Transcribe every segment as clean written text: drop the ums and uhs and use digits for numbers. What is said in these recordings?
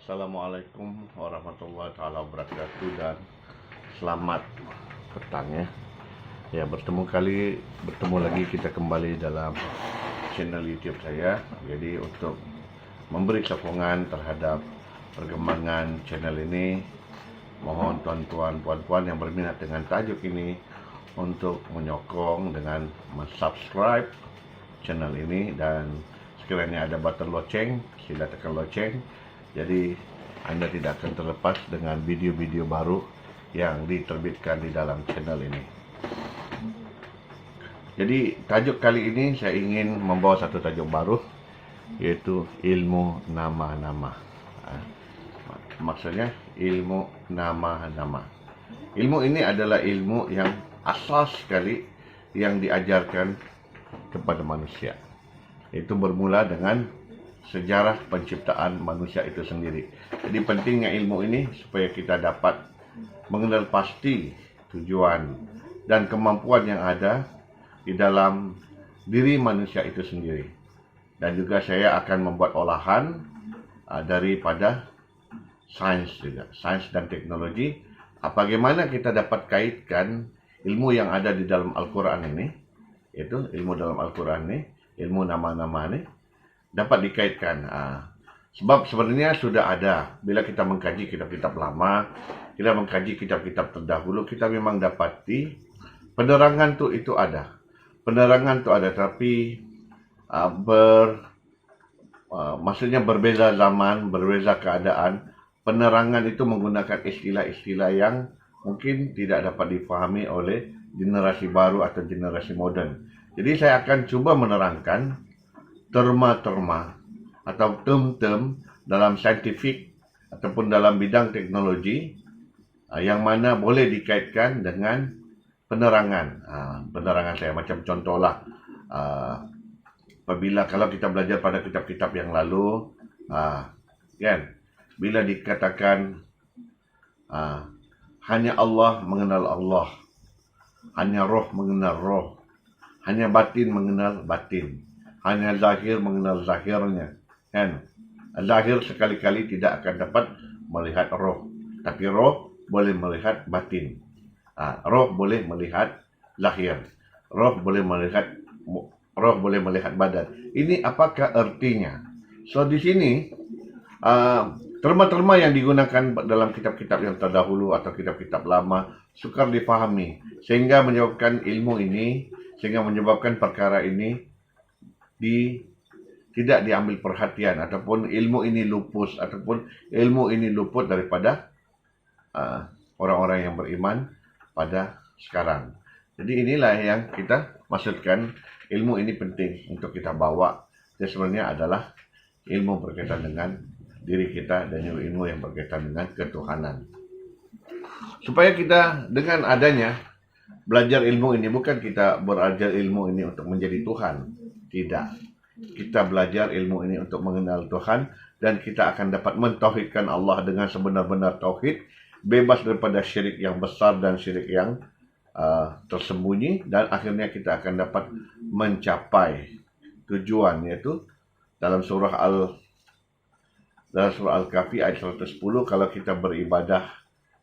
Assalamualaikum warahmatullahi taala wabarakatuh dan selamat petang ya. Ya, bertemu lagi kita kembali dalam channel YouTube saya. Jadi untuk memberi sokongan terhadap perkembangan channel ini, mohon tuan-tuan puan-puan yang berminat dengan tajuk ini untuk menyokong dengan subscribe channel ini, dan sekiranya ada button loceng, sila tekan loceng. Jadi Anda tidak akan terlepas dengan video-video baru yang diterbitkan di dalam channel ini. Jadi tajuk kali ini saya ingin membawa satu tajuk baru, yaitu ilmu nama-nama. Maksudnya ilmu nama-nama. Ilmu ini adalah ilmu yang asas sekali yang diajarkan kepada manusia. Itu bermula dengan sejarah penciptaan manusia itu sendiri. Jadi pentingnya ilmu ini supaya kita dapat mengenal pasti tujuan dan kemampuan yang ada di dalam diri manusia itu sendiri. Dan juga saya akan membuat olahan daripada sains juga, sains dan teknologi. Bagaimana kita dapat kaitkan ilmu yang ada di dalam Al-Quran ini, yaitu ilmu dalam Al-Quran ini, ilmu nama-nama ini, dapat dikaitkan. Sebab sebenarnya sudah ada. Bila kita mengkaji kitab-kitab lama, kita mengkaji kitab-kitab terdahulu, kita memang dapati penerangan itu ada. Penerangan itu ada, tapi maksudnya berbeza zaman, berbeza keadaan. Penerangan itu menggunakan istilah-istilah yang mungkin tidak dapat difahami oleh generasi baru atau generasi moden. Jadi saya akan coba menerangkan terma-terma atau term-term dalam saintifik ataupun dalam bidang teknologi yang mana boleh dikaitkan dengan penerangan. Penerangan saya macam contohlah, apabila kalau kita belajar pada kitab-kitab yang lalu, kan, bila dikatakan hanya Allah mengenal Allah, hanya roh mengenal roh, hanya batin mengenal batin, hanya zahir mengenal zahirnya, kan? Zahir sekali-kali tidak akan dapat melihat roh, tapi roh boleh melihat batin. Roh boleh melihat zahir, roh boleh melihat badan. Ini apakah artinya? So di sini terma-terma yang digunakan dalam kitab-kitab yang terdahulu atau kitab-kitab lama sukar dipahami, sehingga menyebabkan perkara ini tidak diambil perhatian, ataupun ilmu ini luput daripada orang-orang yang beriman pada sekarang. Jadi inilah yang kita maksudkan, ilmu ini penting untuk kita bawa. Dia sebenarnya adalah ilmu berkaitan dengan diri kita dan ilmu yang berkaitan dengan ketuhanan. Supaya kita dengan adanya belajar ilmu ini, bukan kita belajar ilmu ini untuk menjadi Tuhan. Tidak. Kita belajar ilmu ini untuk mengenal Tuhan, dan kita akan dapat mentauhidkan Allah dengan sebenar-benar tauhid, bebas daripada syirik yang besar dan syirik yang tersembunyi, dan akhirnya kita akan dapat mencapai tujuan, yaitu dalam surah Al-Kahfi ayat 110, kalau kita beribadah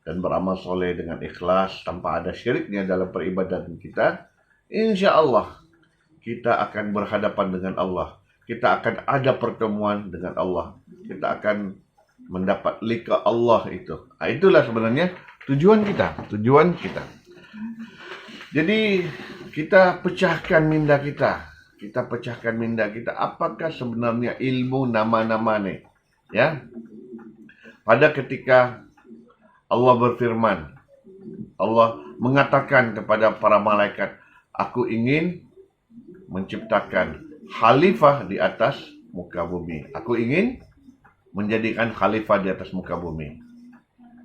dan beramal soleh dengan ikhlas tanpa ada syiriknya dalam peribadatan kita, insya Allah kita akan berhadapan dengan Allah. Kita akan ada pertemuan dengan Allah. Kita akan mendapat lika Allah itu. Itulah sebenarnya tujuan kita. Jadi kita pecahkan minda kita. Apakah sebenarnya ilmu nama-nama ini? Ya. Pada ketika Allah berfirman, Allah mengatakan kepada para malaikat, aku ingin menciptakan khalifah di atas muka bumi. Aku ingin menjadikan khalifah di atas muka bumi.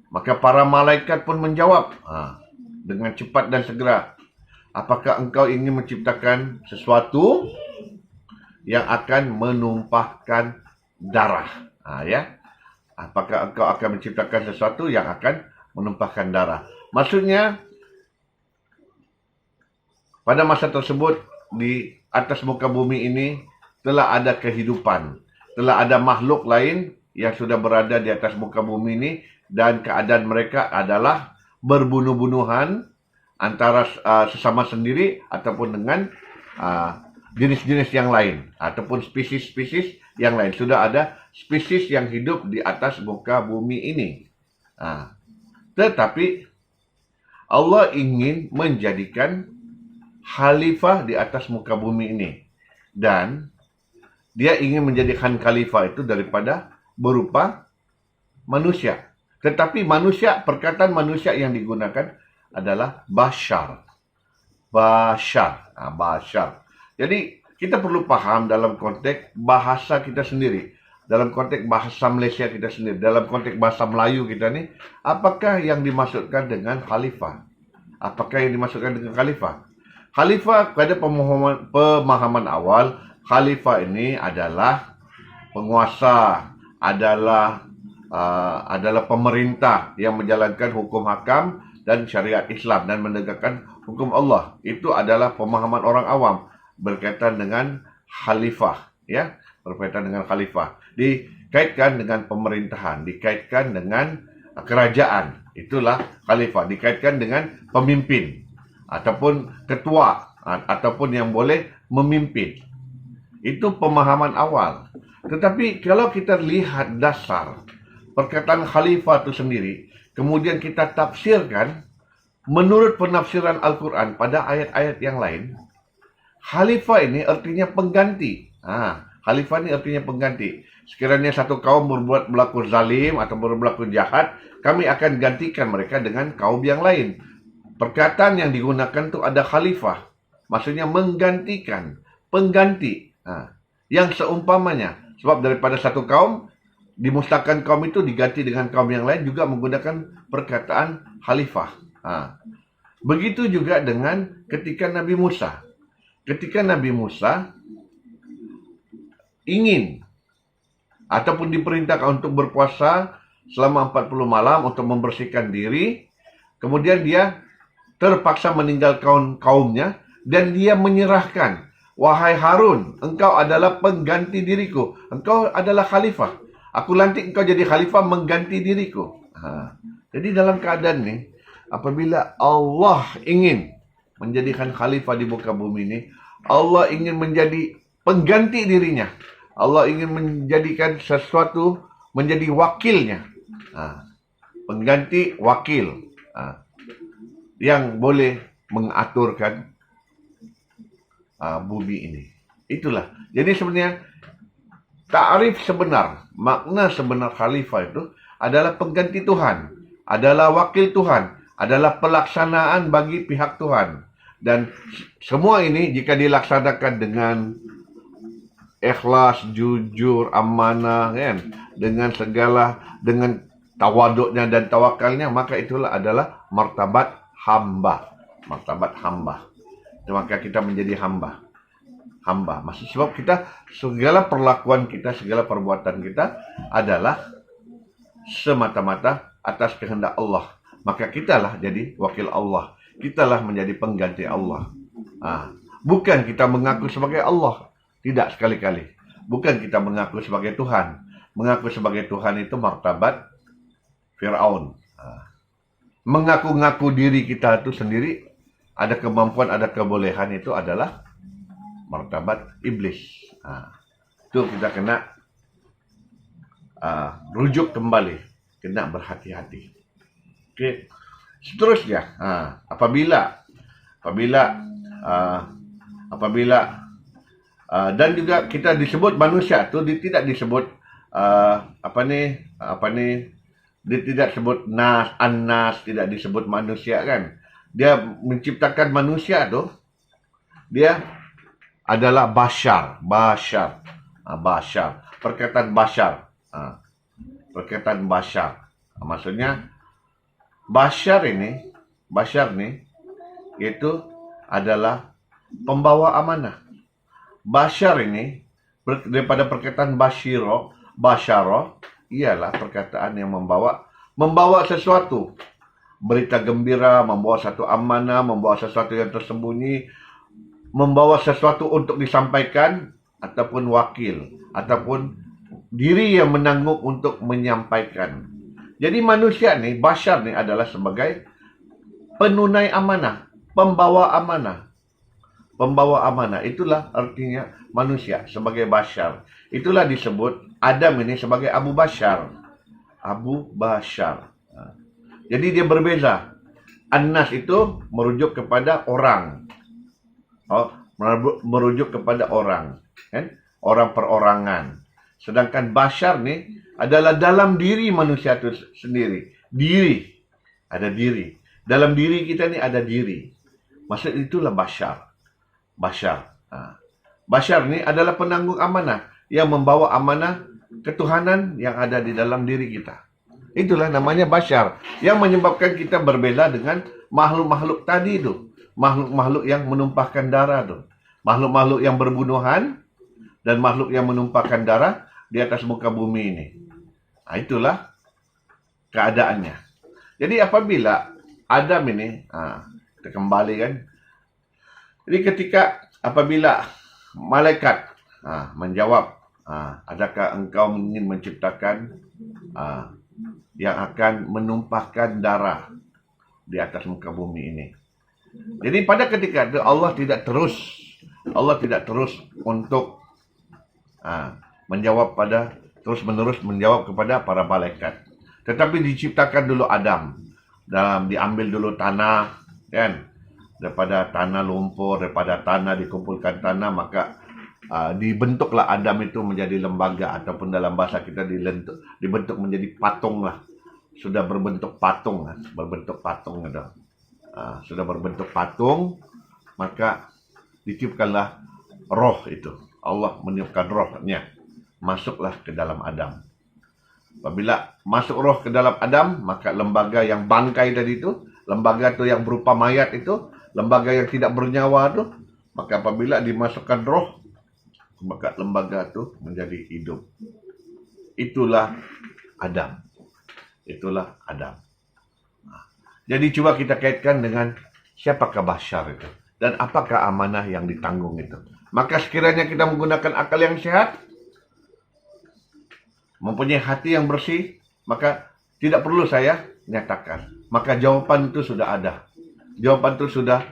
Maka para malaikat pun menjawab dengan cepat dan segera, apakah engkau ingin menciptakan sesuatu yang akan menumpahkan darah? Ya. Apakah engkau akan menciptakan sesuatu yang akan menumpahkan darah? Maksudnya, pada masa tersebut di atas muka bumi ini telah ada kehidupan, telah ada makhluk lain yang sudah berada di atas muka bumi ini, dan keadaan mereka adalah berbunuh-bunuhan antara sesama sendiri ataupun dengan jenis-jenis yang lain ataupun spesies-spesies yang lain. Sudah ada spesies yang hidup di atas muka bumi ini. Tetapi Allah ingin menjadikan khalifah di atas muka bumi ini, dan dia ingin menjadikan khalifah itu daripada berupa manusia. Tetapi manusia, perkataan manusia yang digunakan adalah bashar. Bashar. Jadi kita perlu paham dalam konteks bahasa kita sendiri, dalam konteks bahasa Malaysia kita sendiri, dalam konteks bahasa Melayu kita ni, apakah yang dimaksudkan dengan khalifah? Apakah yang dimaksudkan dengan khalifah? Khalifah, pada pemahaman awal, khalifah ini adalah penguasa, adalah pemerintah yang menjalankan hukum hakam dan syariat Islam dan menegakkan hukum Allah. Itu adalah pemahaman orang awam berkaitan dengan khalifah, ya, berkaitan dengan khalifah. Dikaitkan dengan pemerintahan, dikaitkan dengan kerajaan. Itulah khalifah, dikaitkan dengan pemimpin ataupun ketua ataupun yang boleh memimpin. Itu pemahaman awal. Tetapi kalau kita lihat dasar perkataan khalifah itu sendiri, kemudian kita tafsirkan menurut penafsiran Al-Quran pada ayat-ayat yang lain, khalifah ini artinya pengganti. Khalifah ini artinya pengganti. Sekiranya satu kaum berlaku zalim atau berlaku jahat, kami akan gantikan mereka dengan kaum yang lain. Perkataan yang digunakan itu ada khalifah, maksudnya menggantikan, pengganti, yang seumpamanya. Sebab daripada satu kaum, dimusnahkan kaum itu diganti dengan kaum yang lain, juga menggunakan perkataan khalifah. Begitu juga dengan ketika Nabi Musa. Ketika Nabi Musa ingin ataupun diperintahkan untuk berpuasa selama 40 malam untuk membersihkan diri, kemudian dia terpaksa meninggalkan kaumnya dan dia menyerahkan, wahai Harun, engkau adalah pengganti diriku, engkau adalah khalifah, aku lantik engkau jadi khalifah mengganti diriku. Jadi dalam keadaan ini, apabila Allah ingin menjadikan khalifah di muka bumi ini, Allah ingin menjadi pengganti dirinya, Allah ingin menjadikan sesuatu menjadi wakilnya, pengganti wakil, yang boleh mengaturkan bumi ini. Itulah. Jadi sebenarnya ta'rif sebenar, makna sebenar khalifah itu adalah pengganti Tuhan, adalah wakil Tuhan, adalah pelaksanaan bagi pihak Tuhan. Dan semua ini jika dilaksanakan dengan ikhlas, jujur, amanah, kan, dengan tawaduknya dan tawakalnya, maka itulah adalah martabat hamba. Maka kita menjadi hamba. Maksud sebab kita, segala perlakuan kita, segala perbuatan kita adalah semata-mata atas kehendak Allah. Maka kitalah jadi wakil Allah. Kitalah menjadi pengganti Allah. Bukan kita mengaku sebagai Allah. Tidak sekali-kali. Bukan kita mengaku sebagai Tuhan. Mengaku sebagai Tuhan itu martabat Fir'aun. Mengaku-ngaku diri kita itu sendiri, ada kemampuan, ada kebolehan, itu adalah martabat iblis. Itu kita kena rujuk kembali, kena berhati-hati. Okey. Seterusnya, apabila dan juga kita disebut manusia tu, dia tidak disebut dia tidak sebut nas, an-nas, tidak disebut manusia, kan. Dia menciptakan manusia tu, dia adalah bashar. Perkataan bashar. Maksudnya bashar ni itu adalah pembawa amanah. Bashar ini daripada perkataan basyarah ialah perkataan yang membawa sesuatu, berita gembira, membawa satu amanah, membawa sesuatu yang tersembunyi, membawa sesuatu untuk disampaikan, ataupun wakil, ataupun diri yang menanggung untuk menyampaikan. Jadi manusia nih, bashar nih adalah sebagai penunai amanah, pembawa amanah. Pembawa amanah, itulah artinya manusia sebagai bashar. Itulah disebut Adam ini sebagai Abu Bashar. Abu Bashar. Jadi dia berbeza. An-Nas itu merujuk kepada orang. Merujuk kepada orang. Kan? Orang perorangan. Sedangkan Bashar nih adalah dalam diri manusia itu sendiri. Diri. Ada diri. Dalam diri kita nih ada diri. Maksud itulah Bashar. Bashar. Bashar ni adalah penanggung amanah yang membawa amanah ketuhanan yang ada di dalam diri kita. Itulah namanya bashar yang menyebabkan kita berbeda dengan makhluk-makhluk tadi itu. Makhluk-makhluk yang menumpahkan darah itu. Makhluk-makhluk yang berbunuhan dan makhluk yang menumpahkan darah di atas muka bumi ini. Itulah keadaannya. Jadi apabila Adam ini, kita kembali kan. Jadi ketika apabila malaikat menjawab, adakah engkau ingin menciptakan yang akan menumpahkan darah di atas muka bumi ini. Jadi pada ketika itu Allah tidak terus untuk menjawab terus menerus menjawab kepada para malaikat. Tetapi diciptakan dulu Adam, diambil dulu tanah, kan? Daripada tanah lumpur, daripada tanah dikumpulkan tanah, maka dibentuklah Adam itu menjadi lembaga, ataupun dalam bahasa kita dibentuk menjadi patung lah. Sudah berbentuk patung, itu. Sudah berbentuk patung, maka ditiupkanlah roh itu. Allah meniupkan rohnya, masuklah ke dalam Adam. Apabila masuk roh ke dalam Adam, maka lembaga yang bangkai tadi itu, lembaga itu yang berupa mayat itu, lembaga yang tidak bernyawa itu, maka apabila dimasukkan roh, maka lembaga itu menjadi hidup. Itulah Adam. Itulah Adam. Jadi coba kita kaitkan dengan siapakah bashar itu dan apakah amanah yang ditanggung itu. Maka sekiranya kita menggunakan akal yang sehat, mempunyai hati yang bersih, maka tidak perlu saya nyatakan. Maka jawaban itu sudah ada. Jawaban itu sudah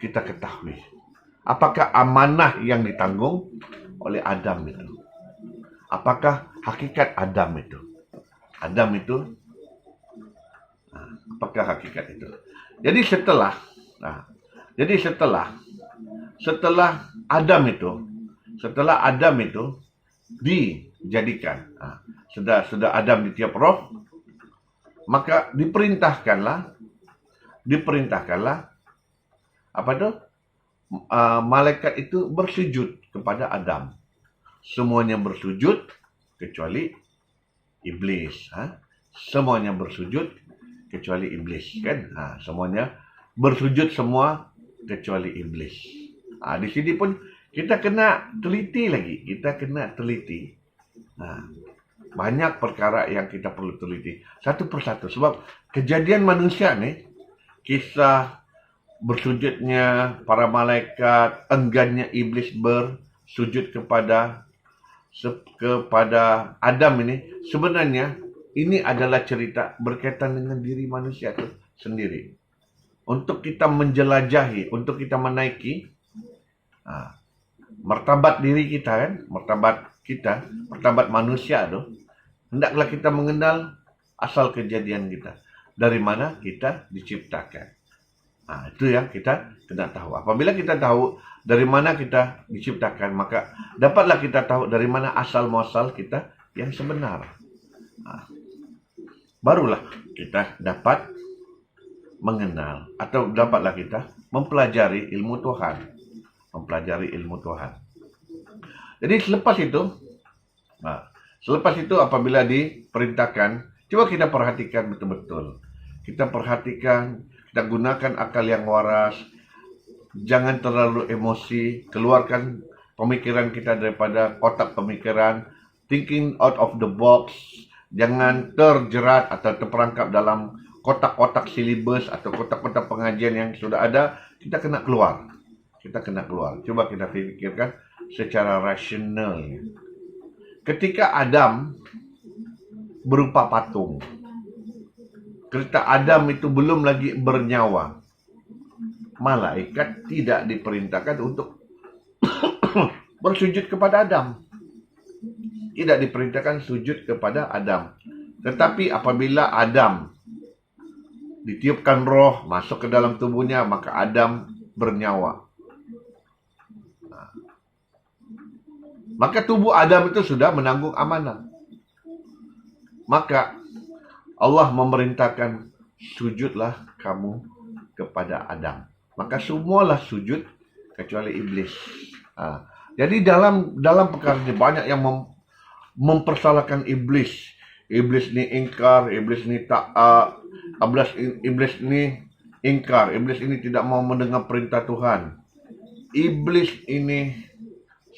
kita ketahui. Apakah amanah yang ditanggung oleh Adam itu? Apakah hakikat Adam itu? Adam itu, apakah hakikat itu? Jadi setelah Adam itu dijadikan, sudah Adam ditiup roh, maka diperintahkanlah apa itu? Malaikat itu bersujud kepada Adam. Semuanya bersujud kecuali iblis. Semuanya bersujud kecuali iblis, kan? Semuanya bersujud semua kecuali iblis. Di sini pun kita kena teliti lagi. Banyak perkara yang kita perlu teliti satu persatu. Sebab kejadian manusia nih, kisah bersujudnya para malaikat, enggannya iblis bersujud kepada Adam ini, sebenarnya ini adalah cerita berkaitan dengan diri manusia itu sendiri. Untuk kita menjelajahi, untuk kita menaiki martabat diri kita, kan? Martabat manusia itu, hendaklah kita mengenal asal kejadian kita. Dari mana kita diciptakan. Itu yang kita kena tahu. Apabila kita tahu dari mana kita diciptakan, maka dapatlah kita tahu dari mana asal muasal kita yang sebenar. Barulah kita dapat mengenal atau dapatlah kita mempelajari ilmu Tuhan. Jadi selepas itu apabila diperintahkan, coba kita perhatikan betul-betul. Kita gunakan akal yang waras, jangan terlalu emosi, keluarkan pemikiran kita daripada kotak pemikiran, thinking out of the box, jangan terjerat atau terperangkap dalam kotak-kotak silibus atau kotak-kotak pengajian yang sudah ada. Kita kena keluar. Coba kita pikirkan secara rasional. ketika Adam berupa patung, ketika Adam itu belum lagi bernyawa, malaikat tidak diperintahkan untuk bersujud kepada Adam. Tidak diperintahkan sujud kepada Adam. Tetapi apabila Adam ditiupkan roh masuk ke dalam tubuhnya, maka Adam bernyawa. Maka tubuh Adam itu sudah menanggung amanah. Maka Allah memerintahkan, sujudlah kamu kepada Adam. Maka semualah sujud kecuali iblis. Jadi dalam perkara ini banyak yang mempersalahkan iblis. Iblis ini ingkar, iblis ini taat, iblis ini ingkar, iblis ini tidak mau mendengar perintah Tuhan. Iblis ini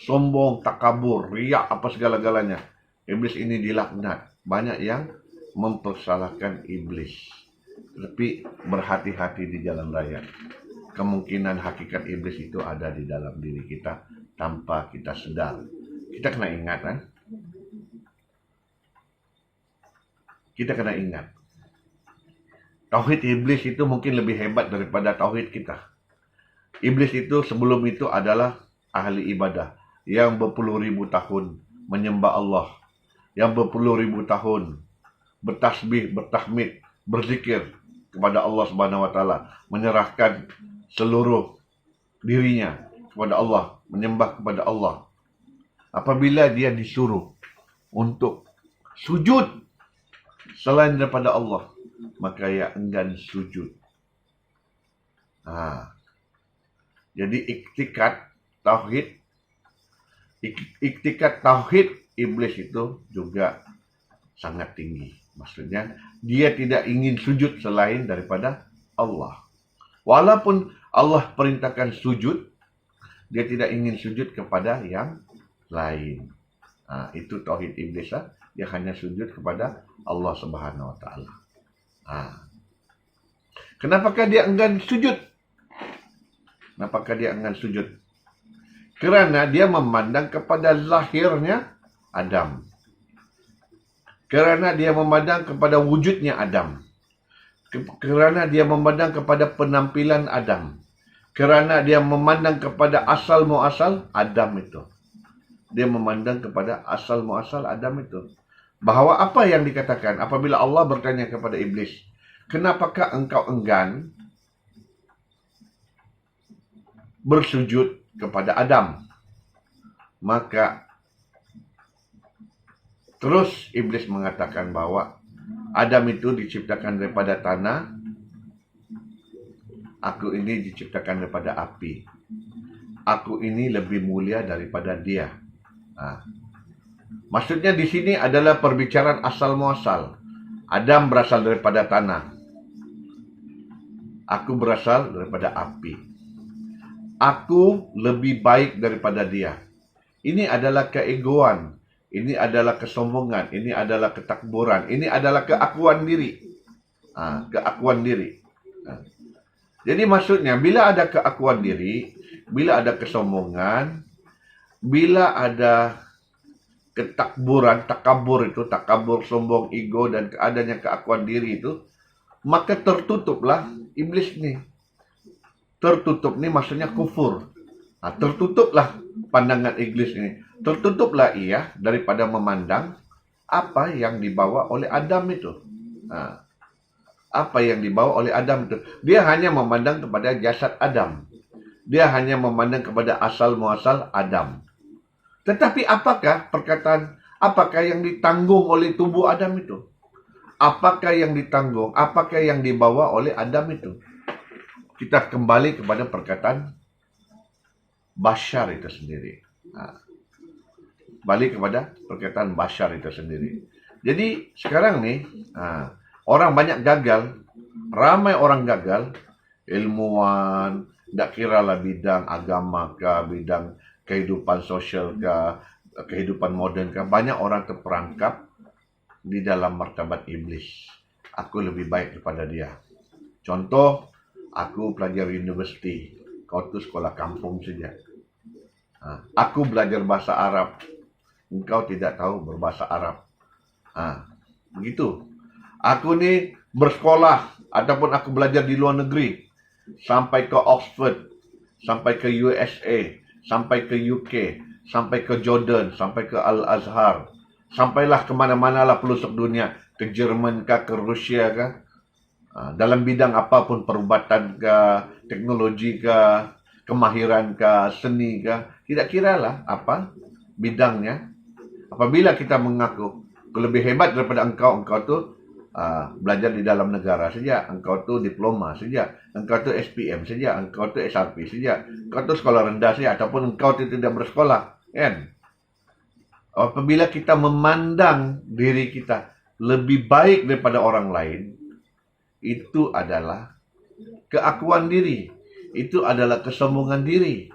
sombong, takabur, riak, apa segala-galanya. Iblis ini dilaknat. Banyak yang mempersalahkan iblis. Tapi berhati-hati di jalan raya. Kemungkinan hakikat iblis itu ada di dalam diri kita tanpa kita sadar. Kita kena ingat, kan? Kita kena ingat. Tauhid iblis itu mungkin lebih hebat daripada tauhid kita. Iblis itu sebelum itu adalah ahli ibadah yang berpuluh-ribu tahun menyembah Allah, yang berpuluh-ribu tahun bertasbih, bertahmid, berzikir kepada Allah Subhanahu wa taala, menyerahkan seluruh dirinya kepada Allah, menyembah kepada Allah. Apabila dia disuruh untuk sujud selain daripada Allah, maka ia enggan sujud. Jadi iktikat tauhid iblis itu juga sangat tinggi. Maksudnya dia tidak ingin sujud selain daripada Allah. Walaupun Allah perintahkan sujud, dia tidak ingin sujud kepada yang lain. Itu tauhid iblis lah. Dia hanya sujud kepada Allah Subhanahu wa taala. Kenapakah dia enggan sujud? Kenapakah dia enggan sujud? Kerana dia memandang kepada lahirnya Adam. Kerana dia memandang kepada wujudnya Adam. Kerana dia memandang kepada penampilan Adam. Kerana dia memandang kepada asal muasal Adam itu. Dia memandang kepada asal muasal Adam itu. Bahawa apa yang dikatakan apabila Allah bertanya kepada iblis, kenapakah engkau enggan bersujud kepada Adam? Maka terus iblis mengatakan bahwa Adam itu diciptakan daripada tanah, aku ini diciptakan daripada api. Aku ini lebih mulia daripada dia. Maksudnya di sini adalah perbicaraan asal muasal. Adam berasal daripada tanah. Aku berasal daripada api. Aku lebih baik daripada dia. Ini adalah keegoan. Ini adalah kesombongan. Ini adalah ketakburan. Ini adalah keakuan diri. Keakuan diri. Jadi maksudnya bila ada keakuan diri, bila ada kesombongan, bila ada ketakburan, takabur, sombong, ego dan adanya keakuan diri itu, maka tertutuplah iblis ni. Tertutup ni maksudnya kufur. Tertutuplah pandangan iblis ini. Tertutuplah ia daripada memandang apa yang dibawa oleh Adam itu. Apa yang dibawa oleh Adam itu. Dia hanya memandang kepada jasad Adam. Dia hanya memandang kepada asal muasal Adam. Tetapi apakah yang ditanggung oleh tubuh Adam itu? Apakah yang ditanggung? Apakah yang dibawa oleh Adam itu? Kita kembali kepada perkataan Bashar itu sendiri. Balik kepada perkataan Bashar itu sendiri. Jadi sekarang nih, orang banyak gagal. Ramai orang gagal. Ilmuwan, tak kiralah bidang agama kah, bidang kehidupan sosial kah, kehidupan moden kah. Banyak orang terperangkap di dalam martabat iblis. Aku lebih baik daripada dia. Contoh, aku pelajar universiti. Kau tu sekolah kampung saja. Aku belajar bahasa Arab. engkau tidak tahu berbahasa Arab. Begitu. Aku ni bersekolah ataupun aku belajar di luar negeri, sampai ke Oxford, sampai ke USA, sampai ke UK, sampai ke Jordan, sampai ke Al-Azhar, sampailah kemana-mana lah pelosok dunia, ke Jerman kah, ke Rusia kah, dalam bidang apapun, perubatan kah, teknologi kah, kemahiran kah, seni kah, tidak kiralah apa bidangnya. Apabila kita mengaku aku lebih hebat daripada engkau tu belajar di dalam negara saja, engkau tu diploma saja, engkau tu SPM saja, engkau tu SRP saja, engkau tu sekolah rendah saja, ataupun engkau tu tidak bersekolah, kan? Apabila kita memandang diri kita lebih baik daripada orang lain, itu adalah keakuan diri, itu adalah kesombongan diri,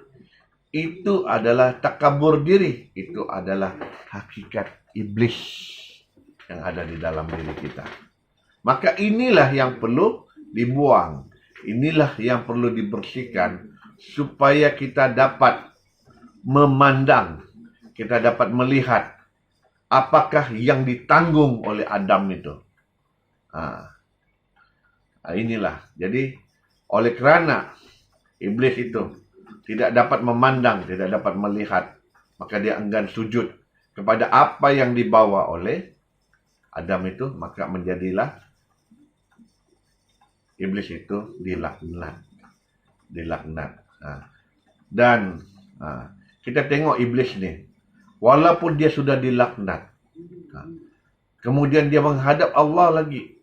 itu adalah takabur diri, itu adalah hakikat iblis yang ada di dalam diri kita. Maka inilah yang perlu dibuang, inilah yang perlu dibersihkan, supaya kita dapat memandang, kita dapat melihat apakah yang ditanggung oleh Adam itu. Inilah. Jadi, oleh kerana iblis itu tidak dapat memandang, tidak dapat melihat, maka dia enggan sujud kepada apa yang dibawa oleh Adam itu, maka menjadilah iblis itu dilaknat. Dan kita tengok iblis ni, walaupun dia sudah dilaknat, kemudian dia menghadap Allah lagi,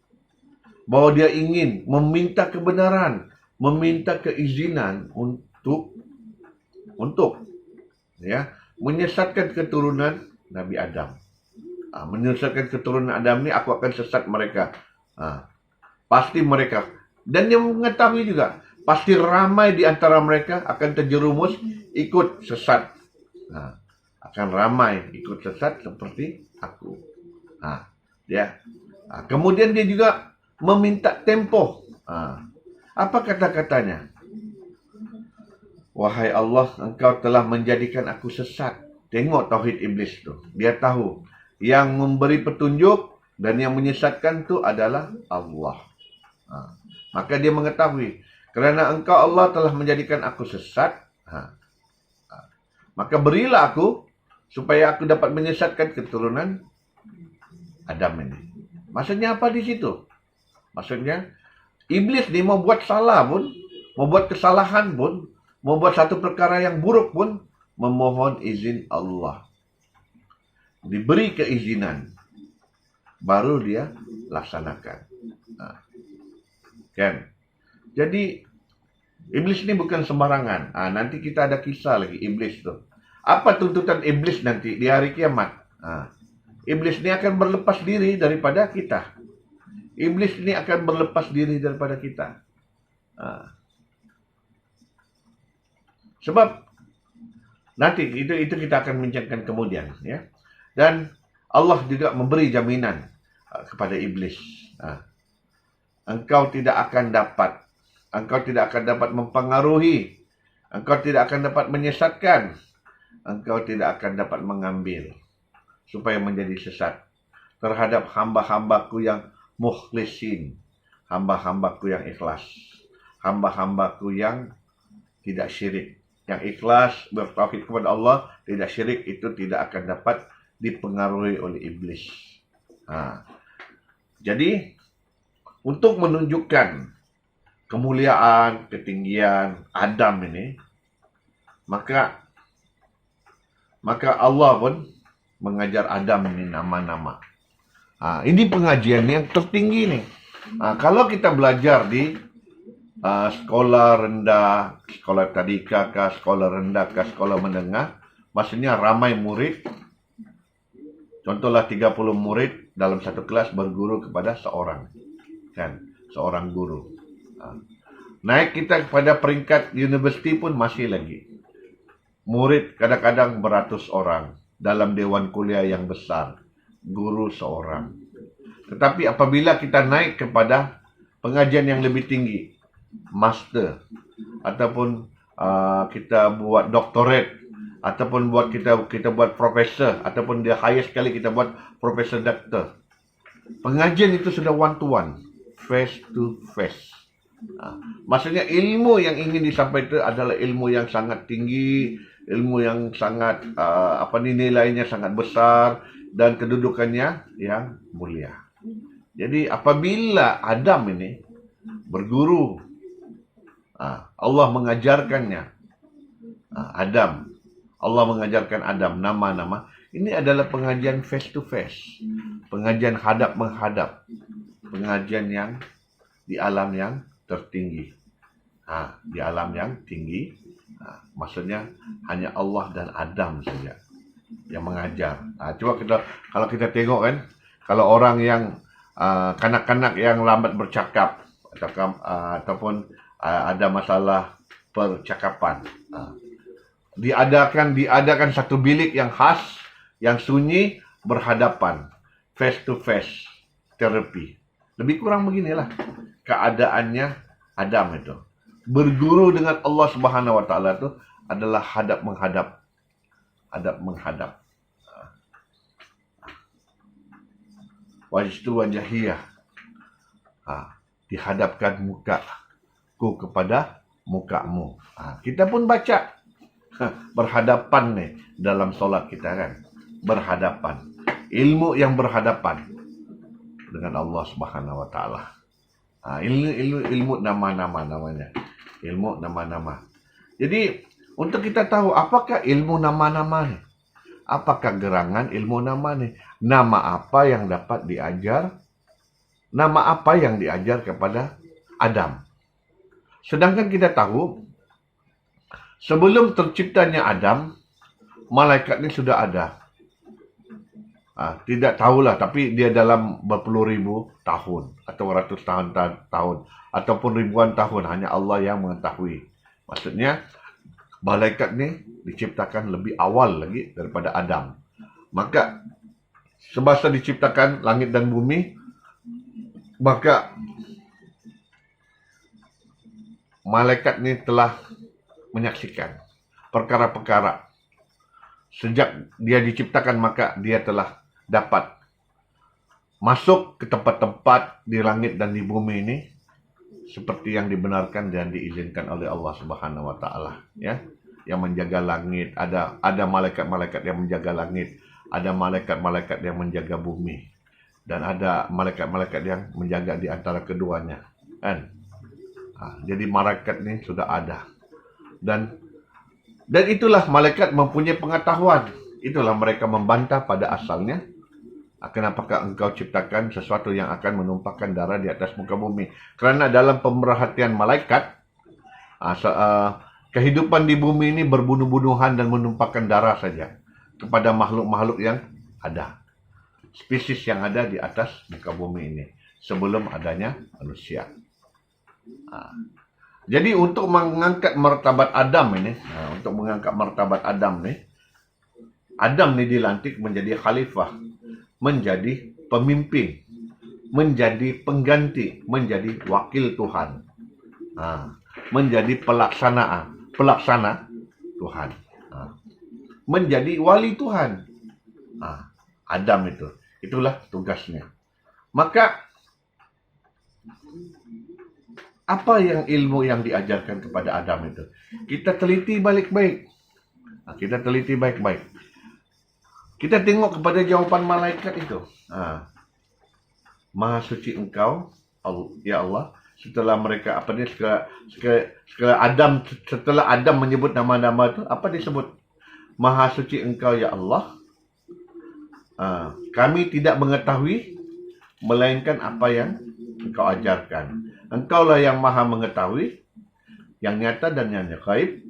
bahawa dia ingin meminta kebenaran, meminta keizinan untuk menyesatkan keturunan Nabi Adam. Menyesatkan keturunan Adam ni, aku akan sesat mereka. Pasti mereka. Dan dia mengetahui juga, pasti ramai di antara mereka akan terjerumus ikut sesat. Akan ramai ikut sesat seperti aku. Kemudian dia juga meminta tempoh. Apa kata-katanya? Wahai Allah, engkau telah menjadikan aku sesat. Tengok tauhid iblis tu. Dia tahu yang memberi petunjuk dan yang menyesatkan tu adalah Allah. Maka dia mengetahui, kerana engkau Allah telah menjadikan aku sesat, maka berilah aku supaya aku dapat menyesatkan keturunan Adam ini. Maksudnya apa di situ? Maksudnya, iblis ni mau buat salah pun, mau buat kesalahan pun, mau buat satu perkara yang buruk pun, memohon izin Allah. Diberi keizinan, baru dia laksanakan. Kan? Jadi, iblis ni bukan sembarangan. Nanti kita ada kisah lagi, iblis tu. Apa tuntutan iblis nanti di hari kiamat? Iblis ni akan berlepas diri daripada kita. Iblis ni akan berlepas diri daripada kita. Sebab nanti itu kita akan bincangkan kemudian, ya. Dan Allah juga memberi jaminan kepada iblis. Engkau tidak akan dapat mempengaruhi, engkau tidak akan dapat menyesatkan, engkau tidak akan dapat mengambil supaya menjadi sesat terhadap hamba-hambaku yang mukhlisin, hamba-hambaku yang ikhlas, hamba-hambaku yang tidak syirik. Yang ikhlas bertauhid kepada Allah, tidak syirik, itu tidak akan dapat dipengaruhi oleh iblis. Jadi, untuk menunjukkan kemuliaan, ketinggian Adam ini, maka Allah pun mengajar Adam ini nama-nama. Ini pengajian yang tertinggi nih. Kalau kita belajar di sekolah rendah, sekolah tadika kah, sekolah rendah kah, sekolah menengah, maksudnya ramai murid. Contohlah 30 murid dalam satu kelas berguru kepada seorang. Kan, seorang guru. Naik kita kepada peringkat universiti pun masih lagi. Murid kadang-kadang beratus orang dalam dewan kuliah yang besar. Guru seorang. Tetapi apabila kita naik kepada pengajian yang lebih tinggi, master, ataupun kita buat doktorat, ataupun buat kita buat profesor, ataupun dia higher sekali kita buat profesor doktor. Pengajian itu sudah one to one, face to face. Maksudnya ilmu yang ingin disampaikan itu adalah ilmu yang sangat tinggi, ilmu yang sangat nilainya sangat besar dan kedudukannya yang mulia. Jadi apabila Adam ini berguru, Allah mengajarkannya Allah mengajarkan Adam nama-nama. Ini adalah pengajian face to face, pengajian hadap menghadap, pengajian yang di alam yang tertinggi. Di alam yang tinggi, maksudnya hanya Allah dan Adam saja yang mengajar. Coba kalau kita tengok kan, kalau orang yang kanak-kanak yang lambat bercakap ataupun ada masalah percakapan, diadakan satu bilik yang khas, yang sunyi, berhadapan, face to face terapi. Lebih kurang beginilah keadaannya Adam itu. Berguru dengan Allah Subhanahu wa taala itu adalah hadap menghadap. Hadap menghadap. Wajtu wajahiyah. Dihadapkan mukaku kepada mukamu. Kita pun baca berhadapan nih dalam solat kita kan. Berhadapan. Ilmu yang berhadapan dengan Allah Subhanahu wa taala. Ilmu nama-nama namanya. Ilmu nama-nama. Jadi untuk kita tahu apakah ilmu nama-nama nih? Apakah gerangan ilmu nama nih? Nama apa yang dapat diajar? Nama apa yang diajar kepada Adam? Sedangkan kita tahu sebelum terciptanya Adam, malaikat ini sudah ada. Tidak tahulah, tapi dia dalam berpuluh ribu tahun atau ratus tahun ataupun ribuan tahun, hanya Allah yang mengetahui. Maksudnya malaikat ni diciptakan lebih awal lagi daripada Adam. Maka semasa diciptakan langit dan bumi, maka malaikat ni telah menyaksikan perkara-perkara. Sejak dia diciptakan, maka dia telah dapat masuk ke tempat-tempat di langit dan di bumi ini seperti yang dibenarkan dan diizinkan oleh Allah Subhanahu wa taala, ya. Yang menjaga langit, ada malaikat-malaikat yang menjaga langit, ada malaikat-malaikat yang menjaga bumi, dan ada malaikat-malaikat yang menjaga di antara keduanya, kan? Jadi malaikat ini sudah ada. Dan itulah malaikat mempunyai pengetahuan. Itulah mereka membantah pada asalnya. Kenapakah engkau ciptakan sesuatu yang akan menumpahkan darah di atas muka bumi? Kerana dalam pemerhatian malaikat, kehidupan di bumi ini berbunuh-bunuhan dan menumpahkan darah saja kepada makhluk-makhluk yang ada. Spesies yang ada di atas muka bumi ini sebelum adanya manusia. Jadi untuk mengangkat martabat Adam ini, Adam ini dilantik menjadi khalifah, menjadi pemimpin, menjadi pengganti, menjadi wakil Tuhan, menjadi pelaksana Tuhan, menjadi wali Tuhan. Adam itulah tugasnya. Maka apa yang ilmu yang diajarkan kepada Adam itu? Kita teliti baik-baik. Kita tengok kepada jawaban malaikat itu. Maha suci engkau, ya Allah. Setelah mereka setelah Adam menyebut nama-nama itu, apa disebut? Maha suci engkau, ya Allah. Kami tidak mengetahui melainkan apa yang engkau ajarkan. Engkaulah yang maha mengetahui yang nyata dan yang gaib,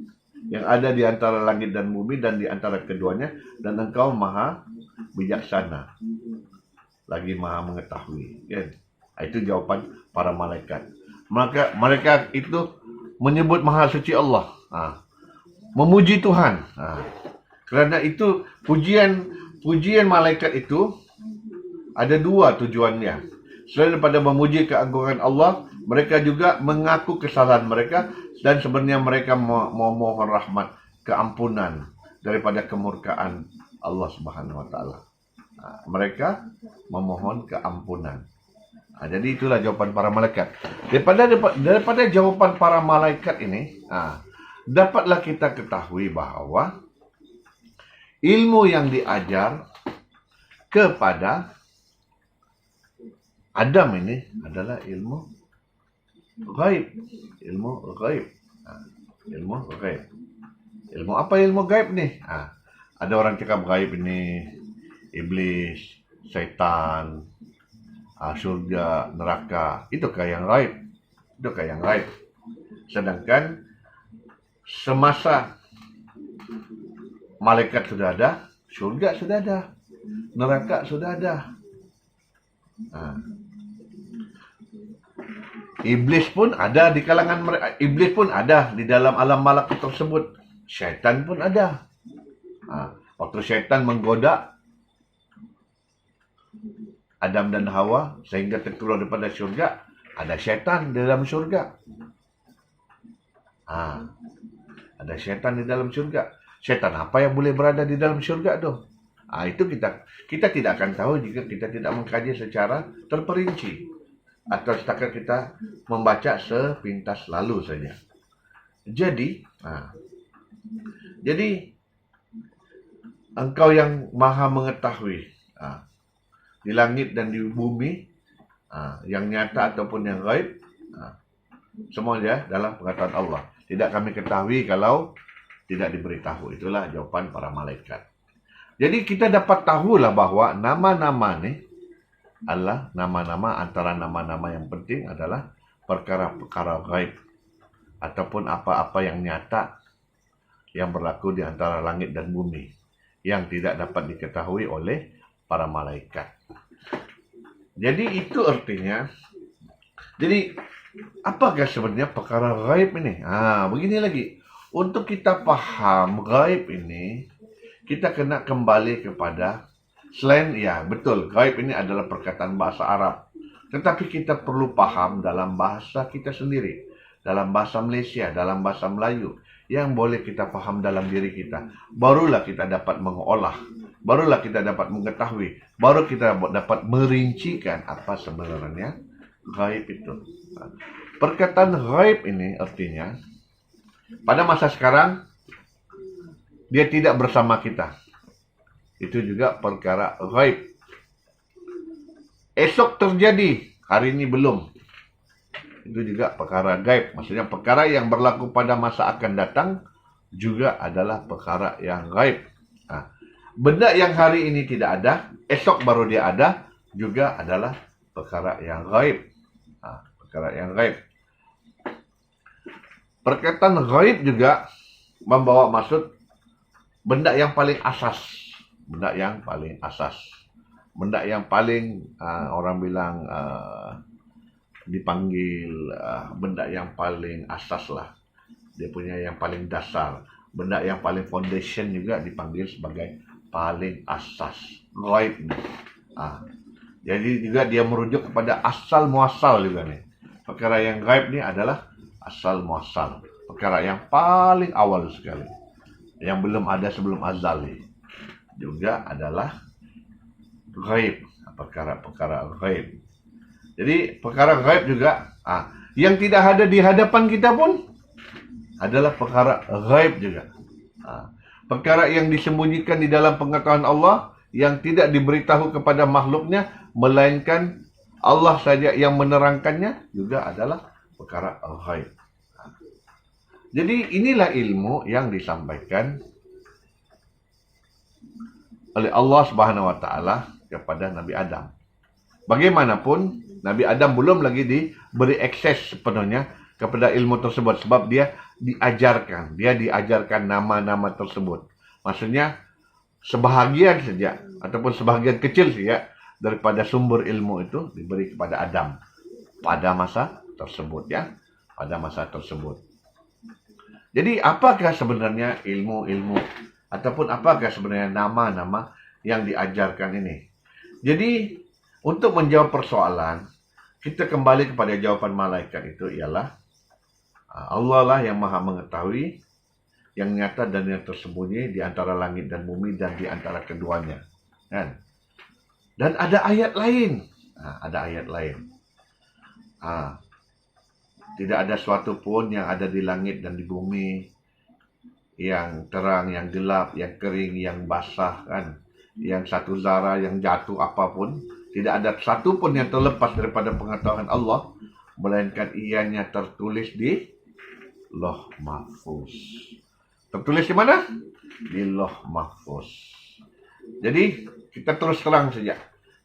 yang ada di antara langit dan bumi dan di antara keduanya, dan engkau maha bijaksana lagi maha mengetahui, kan? Itu jawaban para malaikat. Maka mereka itu menyebut maha suci Allah, memuji Tuhan. Kerana itu pujian malaikat itu ada dua tujuannya. Selain daripada memuji keagungan Allah, mereka juga mengaku kesalahan mereka dan sebenarnya mereka memohon rahmat, keampunan daripada kemurkaan Allah Subhanahu wa taala. Mereka memohon keampunan. Jadi itulah jawapan para malaikat. Daripada jawapan para malaikat ini, dapatlah kita ketahui bahawa ilmu yang diajar kepada Adam ini adalah ilmu gaib. Ilmu gaib. Ilmu gaib. Ilmu apa ilmu gaib nih? Ada orang cakap gaib ini iblis, syaitan, surga, neraka. Itukah yang gaib? Itukah yang gaib? Sedangkan semasa malaikat sudah ada, surga sudah ada, neraka sudah ada. Iblis pun ada di kalangan mereka. Iblis pun ada di dalam alam malakut tersebut. Syaitan pun ada. Waktu syaitan menggoda Adam dan Hawa sehingga terkeluar daripada syurga, ada syaitan di dalam syurga. Ada syaitan di dalam syurga. Syaitan apa yang boleh berada di dalam syurga tu? Itu kita tidak akan tahu jika kita tidak mengkaji secara terperinci. Atau setakat kita membaca sepintas lalu saja. Jadi engkau yang maha mengetahui di langit dan di bumi, yang nyata ataupun yang gaib, semuanya dalam pengetahuan Allah. Tidak kami ketahui kalau tidak diberitahu. Itulah jawapan para malaikat. Jadi kita dapat tahulah bahawa nama-nama ni adalah nama-nama, antara nama-nama yang penting adalah perkara-perkara gaib ataupun apa-apa yang nyata yang berlaku di antara langit dan bumi yang tidak dapat diketahui oleh para malaikat. Jadi itu artinya, jadi apakah sebenarnya perkara gaib ini? Begini lagi. Untuk kita faham gaib ini, kita kena kembali kepada selain, betul, gaib ini adalah perkataan bahasa Arab. Tetapi kita perlu paham dalam bahasa kita sendiri, dalam bahasa Malaysia, dalam bahasa Melayu, yang boleh kita faham dalam diri kita. Barulah kita dapat mengolah, barulah kita dapat mengetahui, baru kita dapat merincikan apa sebenarnya gaib itu. Perkataan gaib ini artinya, pada masa sekarang, dia tidak bersama kita. Itu juga perkara gaib. Esok terjadi, hari ini belum. Itu juga perkara gaib. Maksudnya perkara yang berlaku pada masa akan datang juga adalah perkara yang gaib. Benda yang hari ini tidak ada, esok baru dia ada, juga adalah perkara yang gaib. Perkara yang gaib. Perkataan gaib juga membawa maksud benda yang paling asas. Benda yang paling asas. Benda yang paling, orang bilang, dipanggil benda yang paling asas lah. Dia punya yang paling dasar. Benda yang paling foundation juga dipanggil sebagai paling asas. Gaib ni. Jadi juga dia merujuk kepada asal muasal juga ni. Perkara yang gaib ni adalah asal muasal. Perkara yang paling awal sekali. Yang belum ada sebelum azal ni. Juga adalah gaib, perkara-perkara gaib. Jadi perkara gaib juga, yang tidak ada di hadapan kita pun adalah perkara gaib juga. Perkara yang disembunyikan di dalam pengetahuan Allah, yang tidak diberitahu kepada makhluknya, melainkan Allah saja yang menerangkannya, juga adalah perkara gaib. Jadi inilah ilmu yang disampaikan oleh Allah Subhanahu wa taala kepada Nabi Adam. Bagaimanapun Nabi Adam belum lagi diberi akses sepenuhnya kepada ilmu tersebut sebab dia diajarkan nama-nama tersebut. Maksudnya sebahagian saja ataupun sebahagian kecil saja daripada sumber ilmu itu diberi kepada Adam pada masa tersebut, pada masa tersebut. Jadi apakah sebenarnya ilmu-ilmu ataupun apakah sebenarnya nama-nama yang diajarkan ini? Jadi, untuk menjawab persoalan, kita kembali kepada jawapan malaikat itu ialah Allah lah yang maha mengetahui yang nyata dan yang tersembunyi di antara langit dan bumi dan di antara keduanya. Kan? Dan ada ayat lain. Ada ayat lain. Tidak ada suatu pun yang ada di langit dan di bumi, yang terang, yang gelap, yang kering, yang basah, kan? Yang satu zara, yang jatuh, apapun. Tidak ada satu pun yang terlepas daripada pengetahuan Allah, melainkan ianya tertulis di Lauh Mahfuz. Tertulis di mana? Di Lauh Mahfuz. Jadi kita terus terang saja.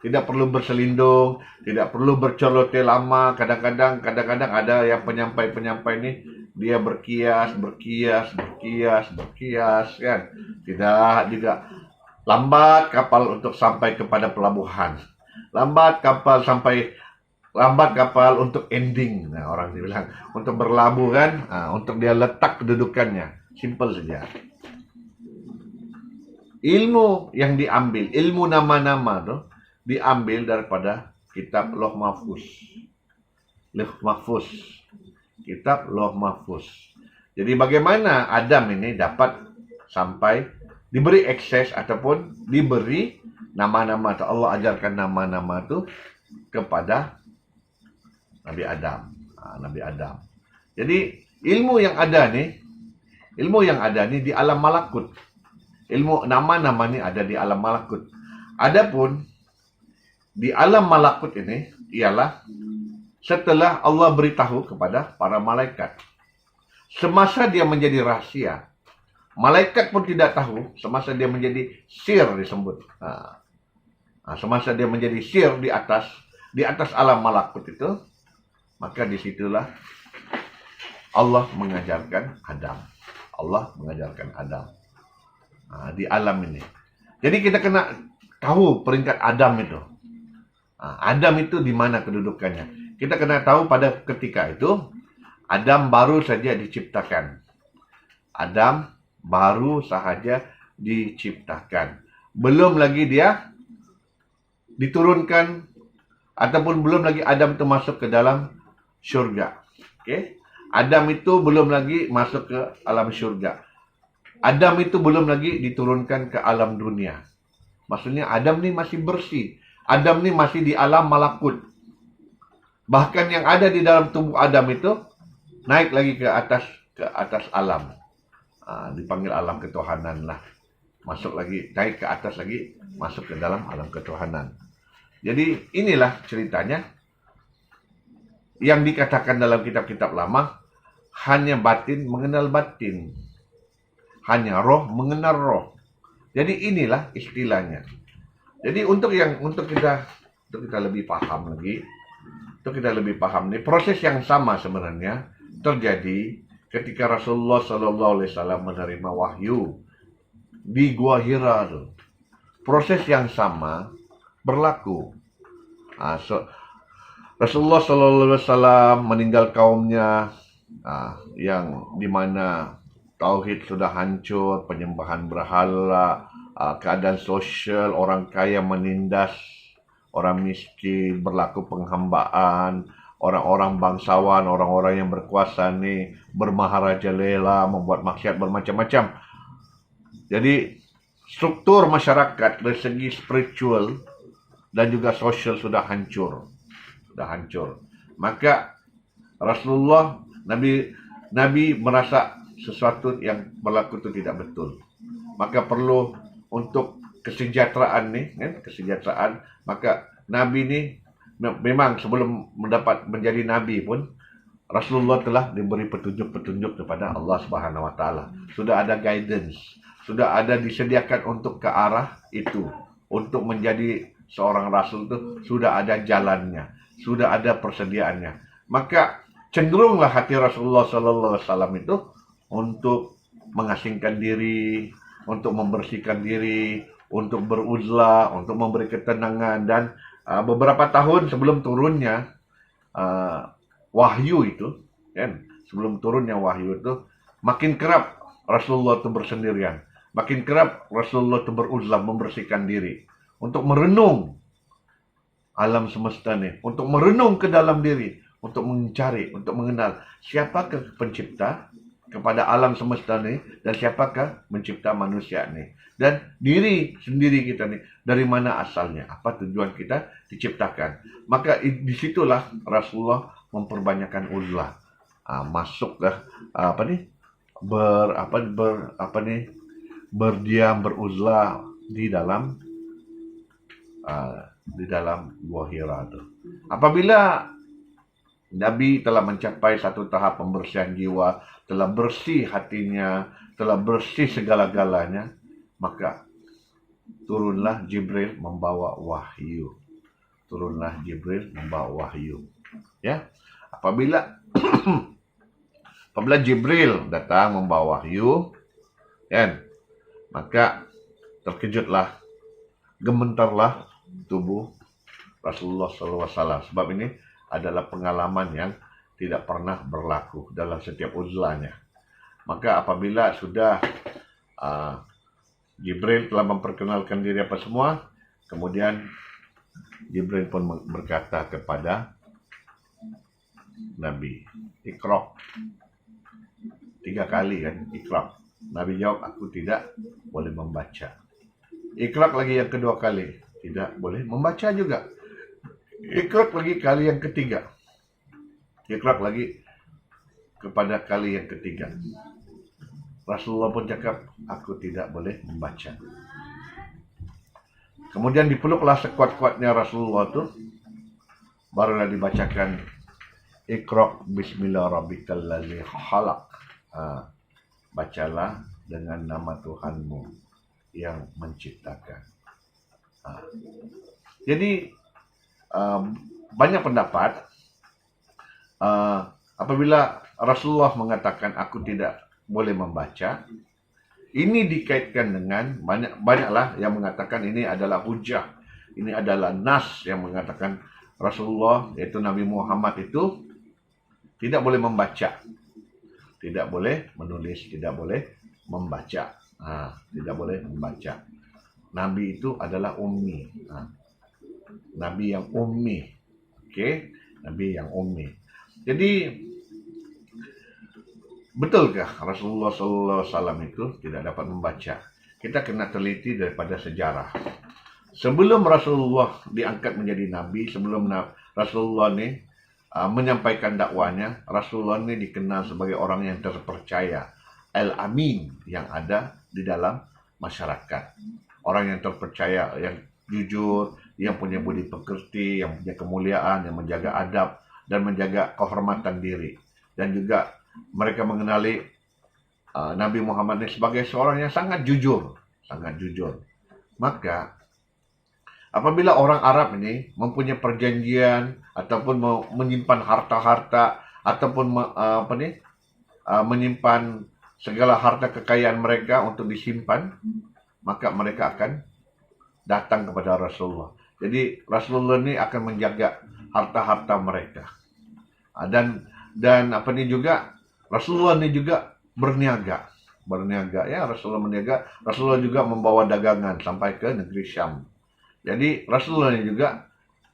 Tidak perlu berselindung, tidak perlu bercelote lama. Kadang-kadang ada yang penyampai ini dia berkias kan. Tidak juga. Lambat kapal untuk sampai kepada pelabuhan. Lambat kapal untuk ending. Nah, orang bilang untuk berlabuh kan, untuk dia letak kedudukannya. Simple saja. Ilmu yang diambil, ilmu nama-nama tuh diambil daripada kitab Lauh Mahfuz. Kitab Lauh Mahfuz. Jadi bagaimana Adam ini dapat sampai diberi akses ataupun diberi nama-nama atau Allah ajarkan nama-nama itu kepada Nabi Adam. Jadi ilmu yang ada nih di alam malakut. Ilmu nama-nama ini ada di alam malakut. Adapun di alam malakut ini ialah setelah Allah beritahu kepada para malaikat. Semasa dia menjadi rahasia, malaikat pun tidak tahu. Semasa dia menjadi sir disebut. Semasa dia menjadi sir di atas alam malakut itu, maka disitulah Allah mengajarkan Adam. Di alam ini. Jadi kita kena tahu peringkat Adam itu. Adam itu di mana kedudukannya. Kita kena tahu pada ketika itu Adam baru saja diciptakan. Belum lagi dia diturunkan ataupun belum lagi Adam itu masuk ke dalam syurga. Okay? Adam itu belum lagi masuk ke alam syurga. Adam itu belum lagi diturunkan ke alam dunia. Maksudnya Adam ini masih bersih. Adam ini masih di alam malakut. Bahkan yang ada di dalam tubuh Adam itu naik lagi ke atas alam. Dipanggil alam ketuhanan lah. Masuk lagi, naik ke atas lagi, masuk ke dalam alam ketuhanan. Jadi inilah ceritanya yang dikatakan dalam kitab-kitab lama, hanya batin mengenal batin. Hanya roh mengenal roh. Jadi inilah istilahnya. Jadi untuk kita lebih paham lagi, nih proses yang sama sebenarnya terjadi ketika Rasulullah SAW menerima wahyu di Gua Hira. Proses yang sama berlaku. Rasulullah SAW meninggal kaumnya yang dimana tauhid sudah hancur, penyembahan berhala, keadaan sosial, orang kaya menindas orang miskin, berlaku penghambaan, orang-orang bangsawan, orang-orang yang berkuasa nih bermaharajalela, membuat maksiat bermacam-macam. Jadi struktur masyarakat dari segi spiritual dan juga sosial sudah hancur. Maka Rasulullah, Nabi merasa sesuatu yang berlaku itu tidak betul. Maka perlu untuk kesejahteraan, maka Nabi ini memang sebelum menjadi Nabi pun Rasulullah telah diberi petunjuk-petunjuk kepada Allah Subhanahu Wa Taala. Sudah ada guidance, sudah ada disediakan untuk ke arah itu. Untuk menjadi seorang Rasul itu sudah ada jalannya, sudah ada persediaannya. Maka cenderunglah hati Rasulullah SAW itu untuk mengasingkan diri, untuk membersihkan diri, untuk beruzlah, untuk memberi ketenangan. Dan beberapa tahun sebelum turunnya wahyu itu, sebelum turunnya wahyu itu, makin kerap Rasulullah itu bersendirian, makin kerap Rasulullah itu beruzlah, membersihkan diri, untuk merenung alam semesta nih, untuk merenung ke dalam diri, untuk mencari, untuk mengenal siapakah pencipta, kepada alam semesta ni, dan siapakah mencipta manusia ni, dan diri sendiri kita ni dari mana asalnya, apa tujuan kita diciptakan. Maka disitulah Rasulullah memperbanyakkan uzlah, masuklah berdiam beruzlah di dalam Gua Hira itu. Apabila Nabi telah mencapai satu tahap pembersihan jiwa, telah bersih hatinya, telah bersih segala-galanya, maka turunlah Jibril membawa wahyu. Turunlah Jibril membawa wahyu. Ya, apabila Jibril datang membawa wahyu, kan, maka terkejutlah, gemetarlah tubuh Rasulullah SAW. Sebab ini adalah pengalaman yang tidak pernah berlaku dalam setiap uzlahnya. Maka apabila sudah Jibril telah memperkenalkan diri apa semua, kemudian Jibril pun berkata kepada Nabi, "Iqra." 3 kali kan, "Iqra." Nabi jawab, "Aku tidak boleh membaca." Iqra lagi yang kedua kali, tidak boleh membaca juga. Iqra lagi kali yang ketiga. Iqra lagi kepada kali yang ketiga. Rasulullah pun cakap, "Aku tidak boleh membaca." Kemudian dipeluklah sekuat-kuatnya Rasulullah itu, barulah dibacakan, "Iqra bismillah rabbikal ladzi khalaq." Bacalah dengan nama Tuhanmu yang menciptakan. Jadi banyak pendapat apabila Rasulullah mengatakan aku tidak boleh membaca, ini dikaitkan dengan banyaklah yang mengatakan ini adalah hujah, ini adalah nas yang mengatakan Rasulullah, yaitu Nabi Muhammad itu tidak boleh membaca, tidak boleh menulis, tidak boleh membaca, tidak boleh membaca. Nabi itu adalah ummi. Nabi yang ummi. Okey, Nabi yang ummi. Jadi betulkah Rasulullah SAW itu tidak dapat membaca? Kita kena teliti daripada sejarah. Sebelum Rasulullah diangkat menjadi nabi, sebelum Rasulullah ni menyampaikan dakwanya, Rasulullah ni dikenal sebagai orang yang terpercaya, al-amin yang ada di dalam masyarakat. Orang yang terpercaya, yang jujur, yang punya budi pekerti, yang punya kemuliaan, yang menjaga adab dan menjaga kehormatan diri. Dan juga mereka mengenali Nabi Muhammad ini sebagai seorang yang sangat jujur, sangat jujur. Maka apabila orang Arab ini mempunyai perjanjian ataupun menyimpan harta-harta ataupun menyimpan segala harta kekayaan mereka untuk disimpan, maka mereka akan datang kepada Rasulullah. Jadi Rasulullah ini akan menjaga harta-harta mereka. Dan juga Rasulullah ini juga berniaga ya, Rasulullah berniaga. Rasulullah juga membawa dagangan sampai ke negeri Syam. Jadi Rasulullah ini juga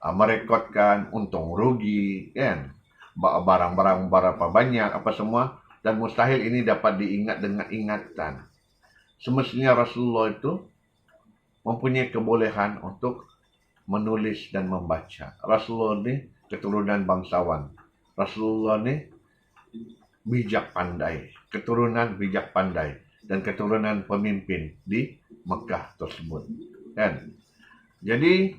merekodkan untung rugi, kan, barang-barang berapa banyak apa semua, dan mustahil ini dapat diingat dengan ingatan. Semestinya Rasulullah itu mempunyai kebolehan untuk menulis dan membaca. Rasulullah ini keturunan bangsawan. Rasulullah ini bijak pandai, keturunan bijak pandai, dan keturunan pemimpin di Mekah tersebut. Kan? Jadi,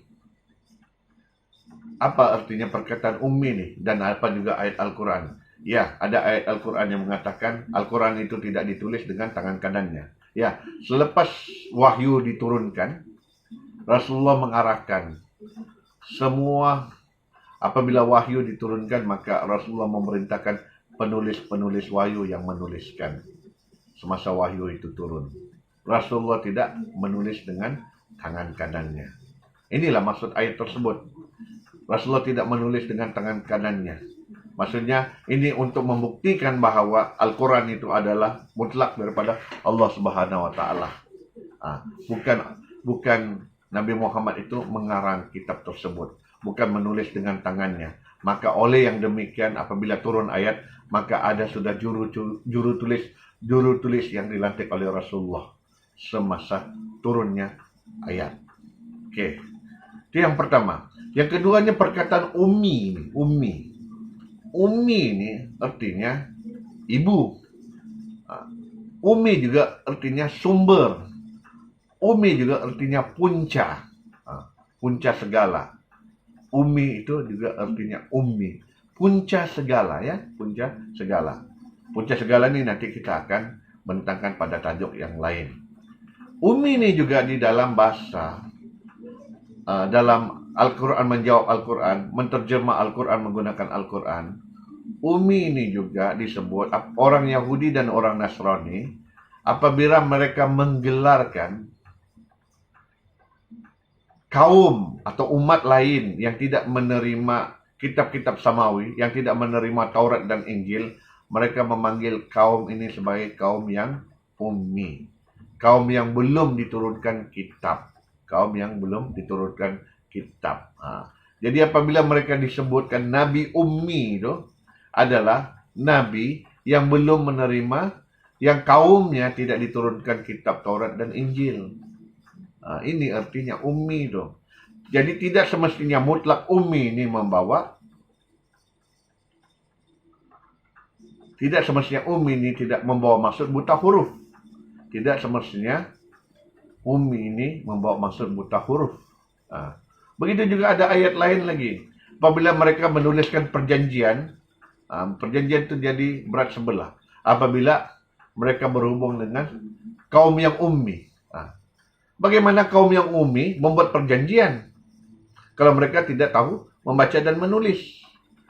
apa artinya perkataan ummi ini? Dan apa juga ayat Al-Quran? Ya, ada ayat Al-Quran yang mengatakan Al-Quran itu tidak ditulis dengan tangan kanannya. Ya, selepas wahyu diturunkan, Rasulullah mengarahkan semua, apabila wahyu diturunkan, maka Rasulullah memerintahkan penulis-penulis wahyu yang menuliskan semasa wahyu itu turun. Rasulullah tidak menulis dengan tangan kanannya. Inilah maksud ayat tersebut. Rasulullah tidak menulis dengan tangan kanannya. Maksudnya ini untuk membuktikan bahawa Al-Quran itu adalah mutlak daripada Allah Subhanahu Wa Taala. Bukan Nabi Muhammad itu mengarang kitab tersebut. bukan menulis dengan tangannya. Maka oleh yang demikian apabila turun ayat, maka ada sudah juru tulis yang dilantik oleh Rasulullah semasa turunnya ayat. Okey. Itu yang pertama. Yang keduanya perkataan ummi. Ummi ini artinya ibu. Ummi juga artinya sumber. Ummi juga artinya punca. Punca segala. Ummi itu juga artinya ummi. Punca segala ya. Punca segala. Punca segala ini nanti kita akan bentangkan pada tajuk yang lain. Ummi ini juga di dalam bahasa. Dalam Al-Quran menjawab Al-Quran. Menterjemah Al-Quran menggunakan Al-Quran. Ummi ini juga disebut orang Yahudi dan orang Nasrani apabila mereka menggelarkan kaum atau umat lain yang tidak menerima kitab-kitab samawi, yang tidak menerima Taurat dan Injil, mereka memanggil kaum ini sebagai kaum yang ummi. Kaum yang belum diturunkan kitab. Kaum yang belum diturunkan kitab. Jadi apabila mereka disebutkan Nabi Ummi itu adalah Nabi yang belum menerima, yang kaumnya tidak diturunkan kitab Taurat dan Injil. Ini artinya ummi itu. Jadi tidak semestinya mutlak ummi ini membawa. Tidak semestinya ummi ini tidak membawa maksud buta huruf. Tidak semestinya ummi ini membawa maksud buta huruf. Begitu juga ada ayat lain lagi. Apabila mereka menuliskan perjanjian, perjanjian itu jadi berat sebelah. Apabila mereka berhubung dengan kaum yang ummi. Bagaimana kaum yang ummi membuat perjanjian kalau mereka tidak tahu membaca dan menulis?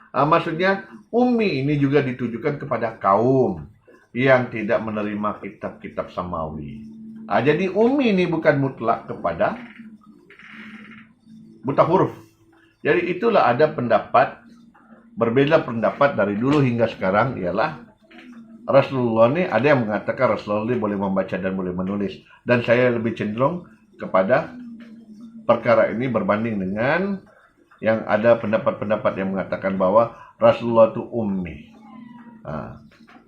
Maksudnya ummi ini juga ditujukan kepada kaum yang tidak menerima kitab-kitab samawi. Jadi ummi ini bukan mutlak kepada buta huruf. Jadi itulah ada pendapat, berbeda pendapat dari dulu hingga sekarang ialah Rasulullah ini ada yang mengatakan Rasulullah ini boleh membaca dan boleh menulis. Dan saya lebih cenderung kepada perkara ini berbanding dengan yang ada pendapat-pendapat yang mengatakan bahwa Rasulullah itu ummi.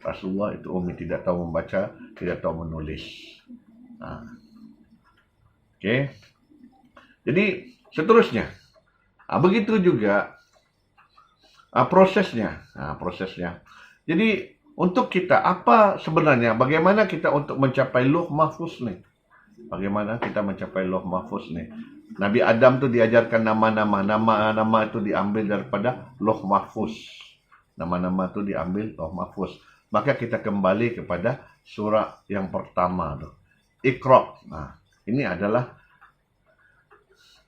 Rasulullah itu ummi, tidak tahu membaca, tidak tahu menulis. Okey. Jadi seterusnya, begitu juga prosesnya. Jadi untuk kita, apa sebenarnya, bagaimana kita untuk mencapai Lauh Mahfuz ni? Bagaimana kita mencapai Lauh Mahfuz ni? Nabi Adam tu diajarkan nama-nama. Nama-nama itu diambil daripada Lauh Mahfuz. Nama-nama itu diambil Lauh Mahfuz. Maka kita kembali kepada surah yang pertama tu. Iqra. Ini adalah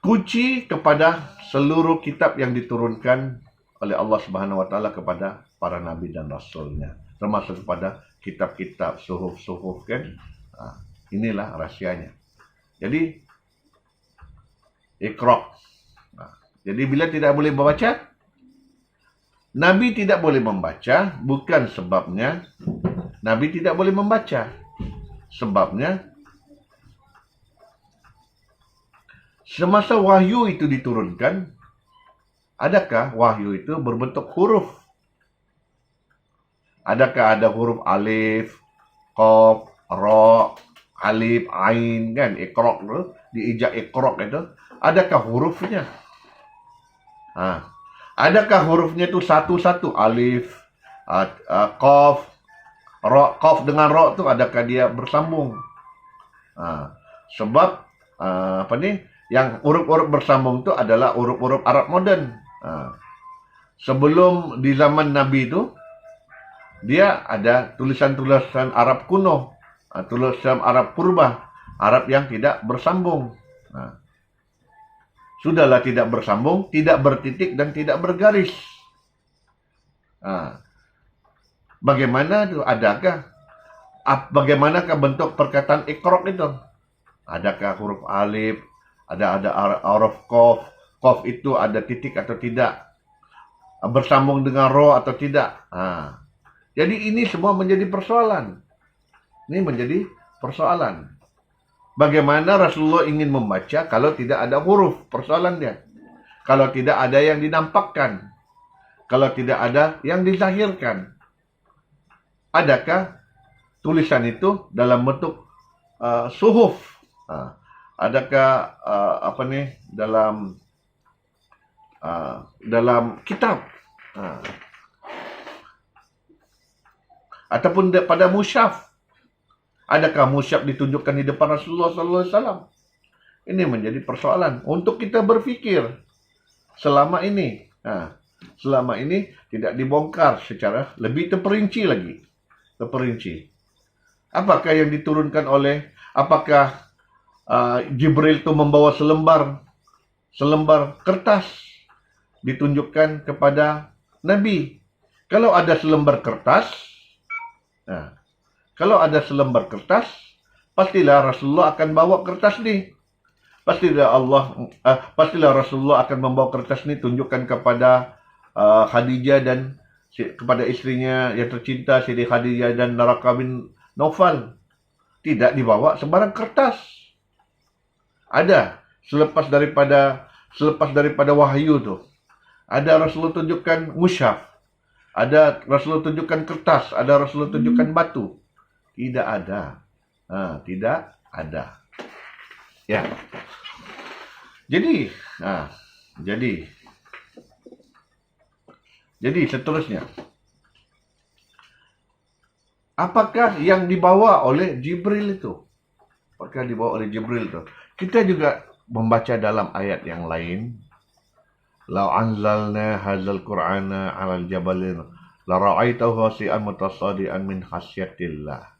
kunci kepada seluruh kitab yang diturunkan oleh Allah Subhanahu Wa Taala kepada para nabi dan rasulnya. Termasuk kepada kitab-kitab, suhuf-suhuf kan. Inilah rahsianya. Jadi, Iqra. Jadi bila tidak boleh membaca, Nabi tidak boleh membaca, bukan sebabnya Nabi tidak boleh membaca. Sebabnya, semasa wahyu itu diturunkan, adakah wahyu itu berbentuk huruf? Adakah ada huruf alif, qaf, ra, alif, ain kan? Iqra tu, diijak Iqra itu. Adakah hurufnya? Adakah hurufnya itu satu-satu? Alif, qaf, ra, qaf dengan ra tu adakah dia bersambung? Sebab yang huruf-huruf bersambung tu adalah huruf-huruf Arab moden. Sebelum di zaman Nabi itu, dia ada tulisan-tulisan Arab kuno, tulisan Arab purba, Arab yang tidak bersambung. Sudahlah tidak bersambung, tidak bertitik dan tidak bergaris. Bagaimana itu? Bagaimanakah bentuk perkataan Iqra itu? Adakah huruf alif, ada huruf qaf, qaf itu ada titik atau tidak? Bersambung dengan ra atau tidak? Jadi ini semua menjadi persoalan. Ini menjadi persoalan. Bagaimana Rasulullah ingin membaca kalau tidak ada huruf? Persoalan dia. Kalau tidak ada yang dinampakkan, kalau tidak ada yang dizahirkan. Adakah tulisan itu dalam bentuk suhuf? Adakah dalam kitab? Ataupun pada musyaf? Adakah musyaf ditunjukkan di depan Rasulullah SAW? Ini menjadi persoalan untuk kita berfikir selama ini. Selama ini tidak dibongkar secara lebih terperinci lagi. Apakah yang diturunkan apakah Jibril itu membawa selembar kertas ditunjukkan kepada Nabi? Kalau ada selembar kertas, pastilah Rasulullah akan bawa kertas ini. Pastilah Rasulullah akan membawa kertas ini tunjukkan kepada Khadijah dan kepada istrinya yang tercinta Siti Khadijah dan Naraka bin Naufal. Tidak dibawa sembarang kertas. Ada selepas daripada wahyu tu. Ada Rasulullah tunjukkan musyaf. Ada Rasulullah tunjukkan kertas, ada Rasulullah tunjukkan batu. Tidak ada. Tidak ada. Ya. Jadi seterusnya. Apakah yang dibawa oleh Jibril itu? Kita juga membaca dalam ayat yang lain. Lau anzalna hadzal Qur'ana 'alal jabalin la ra'aitahu khashi'an mutasadian min khasyatillah.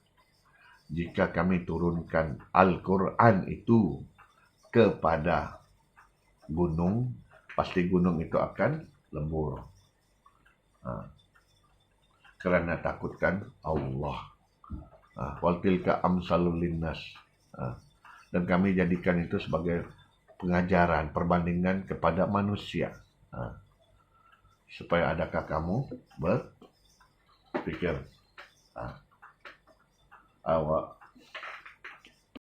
Jika kami turunkan Al-Quran itu kepada gunung, pasti gunung itu akan lembur. Kerana takutkan Allah. Wal tilka amsalul linnas. Dan kami jadikan itu sebagai pengajaran, perbandingan kepada manusia. Supaya adakah kamu berpikir.